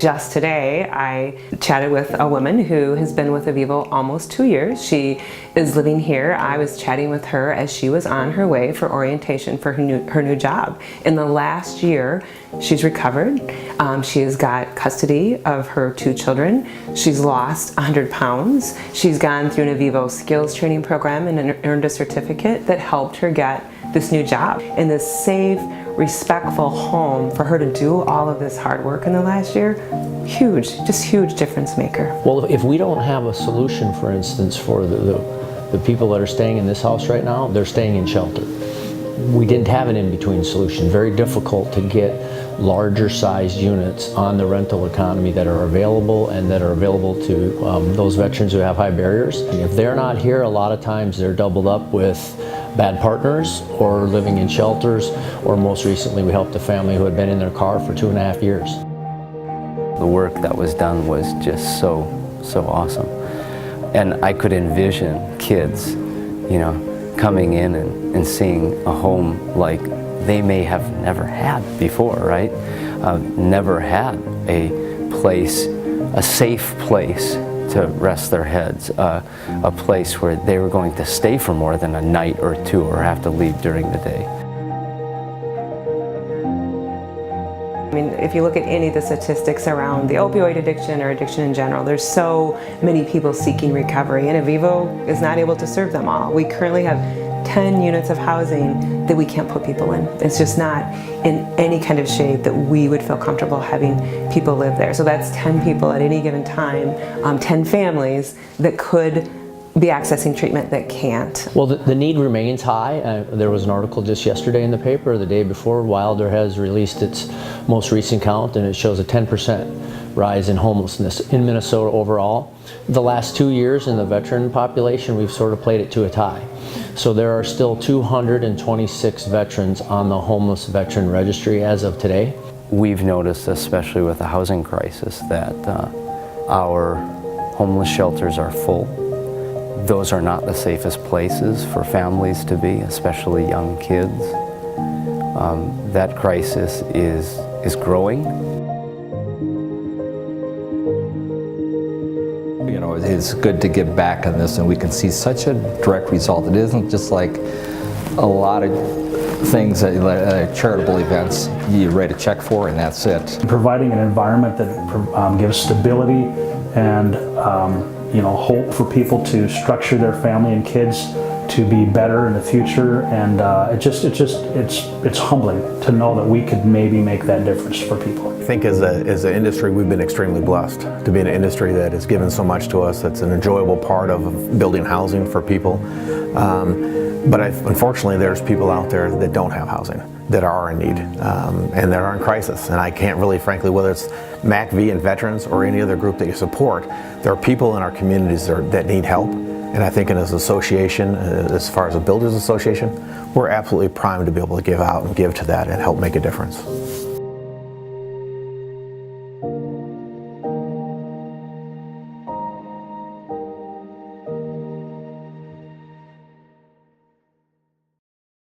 just today, I chatted with a woman who has been with Avivo almost 2 years. She is living here. I was chatting with her as she was on her way for orientation for her new job. In the last year, she's recovered. She has got custody of her 2 children. She's lost 100 pounds. She's gone through an Avivo skills training program and earned a certificate that helped her get this new job in this safe, respectful home. For her to do all of this hard work in the last year, huge, just huge difference maker. Well, if we don't have a solution, for instance, for the people that are staying in this house right now, they're staying in shelter. We didn't have an in-between solution. Very difficult to get larger sized units on the rental economy that are available and that are available to those veterans who have high barriers. And if they're not here, a lot of times they're doubled up with bad partners or living in shelters, or most recently we helped a family who had been in their car for 2.5 years. The work that was done was just so awesome. And I could envision kids, you know, coming in and seeing a home like they may have never had before, right? Never had a place, a safe place to rest their heads, a place where they were going to stay for more than a night or 2 or have to leave during the day. I mean, if you look at any of the statistics around the opioid addiction or addiction in general, there's so many people seeking recovery, and Avivo is not able to serve them all. We currently have 10 units of housing that we can't put people in. It's just not in any kind of shape that we would feel comfortable having people live there. So that's 10 people at any given time, 10 families that could be accessing treatment that can't. Well, the need remains high. There was an article just yesterday in the paper, the day before, Wilder has released its most recent count, and it shows a 10% rise in homelessness in Minnesota overall. The last 2 years in the veteran population, we've sort of played it to a tie. So there are still 226 veterans on the homeless veteran registry as of today. We've noticed, especially with the housing crisis, that our homeless shelters are full. Those are not the safest places for families to be, especially young kids. That crisis is growing. You know, it's good to get back on this, and we can see such a direct result. It isn't just like a lot of things that charitable events you write a check for and that's it. Providing an environment that gives stability and you know, hope for people to structure their family and kids to be better in the future, and it's humbling to know that we could maybe make that difference for people. I think as an industry, we've been extremely blessed to be in an industry that has given so much to us. That's an enjoyable part of building housing for people. But unfortunately, there's people out there that don't have housing, that are in need, and that are in crisis. And I can't really, frankly, whether it's MACV and veterans or any other group that you support, there are people in our communities that need help. And I think as an association, as far as a builders association, we're absolutely primed to be able to give out and give to that and help make a difference.